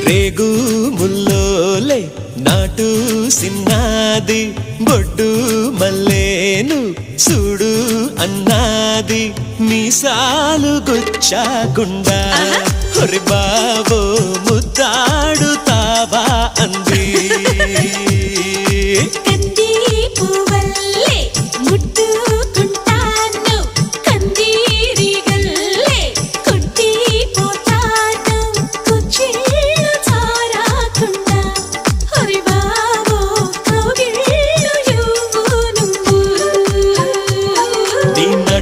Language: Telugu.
రేగు ముల్లోలే నాటు సిన్నాది బొడ్డు మల్లేను చూడు అన్నాది మీసాలు గుచ్చాకుండా ఒరి బాబో ముద్దాడుతావా అంది